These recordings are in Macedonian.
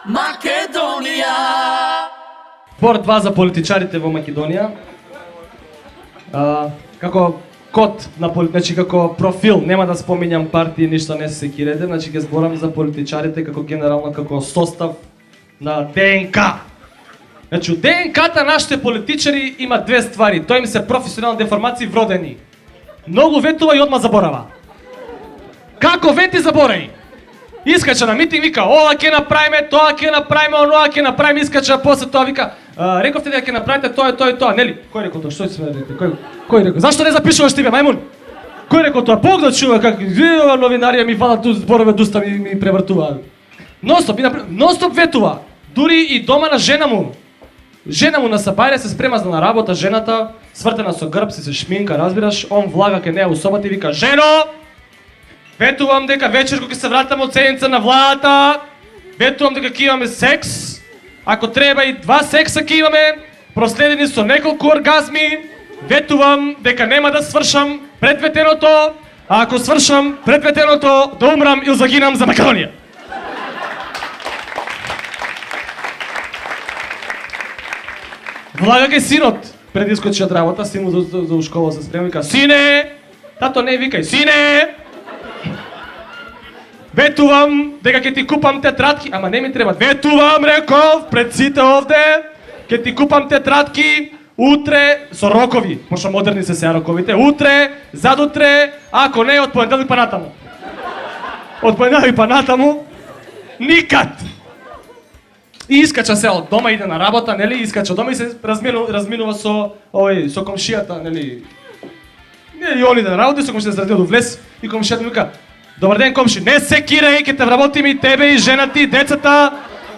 Македонија. Спорт 2 за политичарите во Македонија. Како код на значи како профил, нема да споминјам партии, ништо не се секирете, значи ќе зборам за политичарите како генерално како состав на ДНК. Значи, ДНК-та нашите политичари има две ствари, тоа им се професионални деформации вродени. Многу ветува и одма заборава. Како вети заборави? Искача на митинг, вика, ова ќе направиме, тоа ќе направиме, оноа ќе направиме, искача, после тоа вика, рековте дека ќе направите тоа и тоа, нели? Кој рекол тоа? Што ќе сме рекли? Кој рекол? Зашто не запишуваш ти бе, мајмун? Кој рекол тоа? Бог да чува како новинарија ми фалат ту зборове дуста ми превртуваат. Ностоп ветува. Дури и дома на жена му. Жена му на сабајле се спрема за на работа, жената свртена со грб, се шминка, разбираш, он влага ке неа у собата и вика, жено! Ветувам дека вечер кога ќе се вратам од седница на владата, ветувам дека ќе имаме секс, ако треба и 2 секса ќе имаме, проследени со неколку оргазми, ветувам дека нема да свршам пред ветеното, а ако свршам пред ветеното, да умрам или загинам за Македонија. Влага ке синот, пред искочи од работа, син му за школа се спрема, вика, сине, тато не викај, сине, ветувам дека ќе ти купам тетрадки, ама не ми треба, ветувам, реков, пред сите овде, ќе ти купам тетрадки, утре, со рокови, пошто модерни се сега роковите, утре, задутре, ако не, од понеделник па натаму. Од понеделник па натаму, никад! И искача се од дома, иде на работа, нели, искача дома и се разминува со со комшијата, нели. Нели он иде на работа, со комшијата се разминува до влез и комшијата ми вика: "Добар ден комши, не се кирај, ќе те вработиме и тебе и жената и децата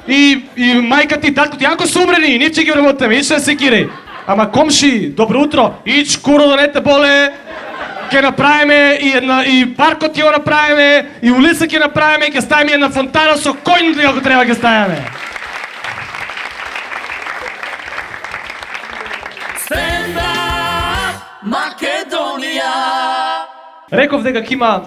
и мајка ти, татко ти, ако се умрени, ние ќе ги вработиме, иш не се кирај. Ама комши, добро утро, ич куро да не те боле, ќе направиме и паркот ќе го направиме, и улица ќе направиме, ќе ставиме една фонтана со коњ ако треба ќе ставиме." Македонија. Реков дека ќе има,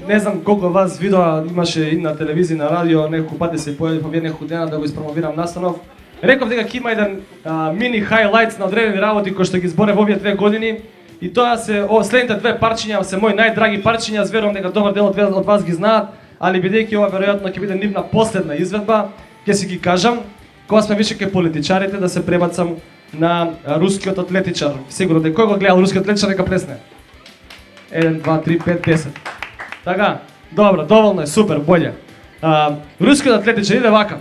не знам колку вас видоа имаше и на телевизија, на радио, неколку пати се појави неколку дена да го испромовирам настанов. Реков дека ќе има еден мини хайлайтс на одредени работи кои што ги зборев овие 2 години и тоа се следните 2 парчиња се мои најдраги парчиња, верувам дека добар дел од вас ги знаат, али бидејќи ова веројатно ќе биде нивна последна изведба, ќе си ги кажам, кога сме више ке политичарите да се пребацам на рускиот атлетичар. Сигурно дека кој го гледал рускиот атлетичар нека плесне. 1, 2, 3, 5, 10. Така, добро, доволно е, супер, боле. Рускиот атлетичар иде вака.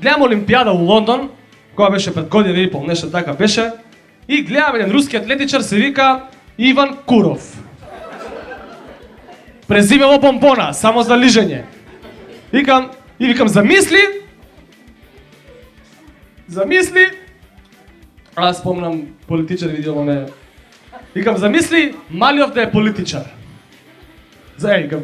Гледам Олимпијада у Лондон, која беше пред година и пол, нешто така беше, и гледам еден руски атлетичар се вика Иван Куров. Презимево помпона, само за лижење. Викам, замисли, аз спомнам политичар, видимо ме. Викам, замисли Малиов да е политичар. Викам,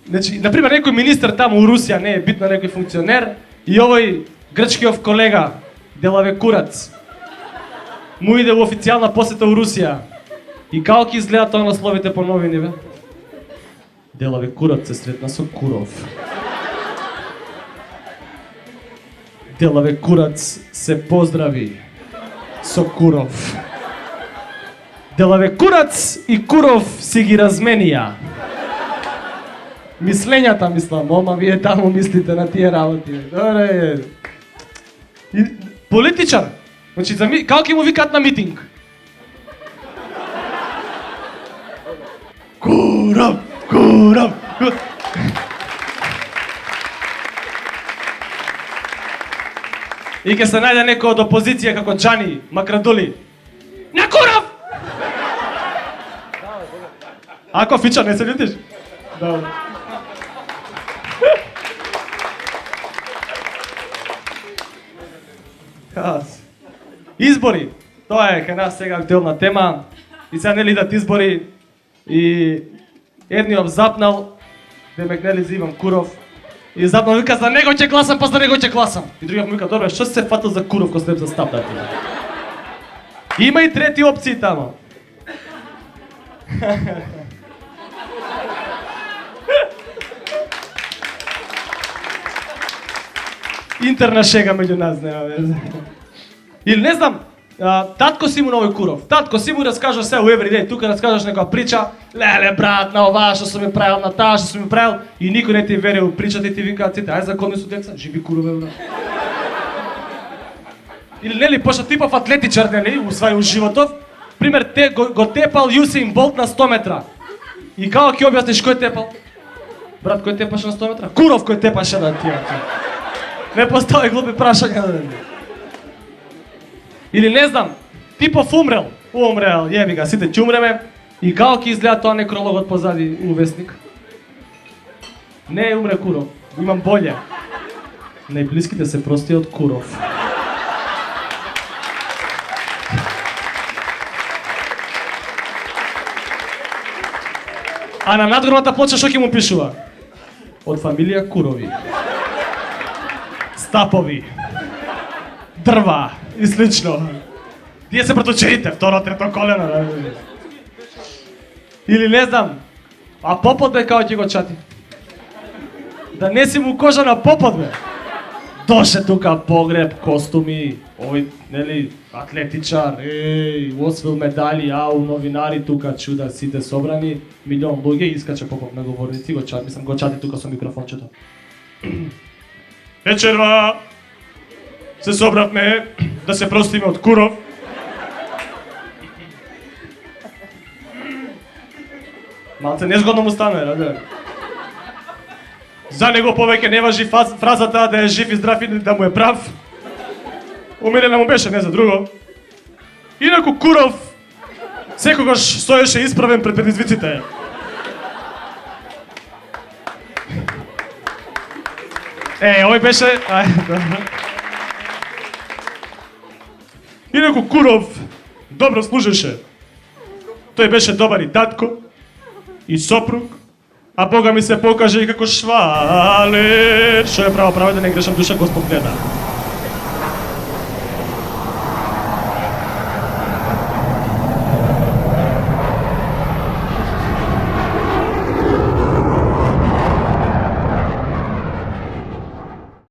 значи, например, некој министр таму у Русија, не е битно некој функционер, и овој грчкиов колега, Делаве Курац, му иде у официјална посета у Русија. И како ќе изгледа тоа насловите по новини, бе? Делаве Курац се сретна со Куров. Делаве Курац се поздрави со Куров. Делаве Курац и Куров си ги разменија. Мислењата, мислам, ома вие таму мислите на тие работи. Добре. Политичар. Значи, како ќе му викаат на митинг? Куров, Куров, Куров. И ќе се најде некој од опозиција како Џани Макрадули. На Куров! Ако фича, не се ljutiš? Добро. Избори. Тоа е кај нас сега актуелна тема. И сега нели идат избори и едниот запнал, демек нели за Иван Куров. И запнал вика за него ќе гласам, па за него ќе гласам. И другиот му вика, добре, што се фатил за Куров кој слеп за стап да ти? Има и трети опции тамо. Интерна шега меѓу нас, нема везе. Или не знам, татко си му на овој Куров. Татко си му раскажа се у Everyday, тука раскажаш некоја прича, леле брат, на ова што сум ми правил, на таа што сум ми правил, и никој не ти вере у причата и ти викаат сите, ај закони су деца, живи Курове, брат. Или нели, пошто типов атлетичар, нели, у свој животов, пример, те го тепал Юсейн Болт на 100 метра. И како ќе објасниш кој тепал? Брат, кој тепаше на 100 метра? Куров кој тепаше на тие. Не постави глупи прашања. Или не знам, типов умрел, јеби га, сите ќе умреме, и како ќе изгледа тоа некрологот позади увесник? Не умре Куров, имам болje. Најблиските се прости од Куров. А на надгорната плоча што ќе му пишува? Од фамилија Курови. Стапови. Дрва и слично. Тие се проточеите, второ, трето колено. Или не знам, а попот бе као ќе го чати. Да не си му кожа на попот бе. Доше тука погреб, костуми, овој, нели, атлетичар, освил медали, новинари тука чуда, сите собрани, милион луѓе, искача попот на говорници, го чати тука со микрофончето. Вечерва се собравме да се простиме од Куров. Малце незгодно му стана, раде. За него повеќе не важи фразата да е жив и здрав и да му е прав. Умирена му беше, не за друго. Инаку Куров секогаш стоеше исправен пред предизвиците. Овој беше... Инаку Куров добро служеше. Тој беше добар и татко, и сопруг, а Бога ми се покаже и како швалер. Што е право да не грешам, душа Господ гледа.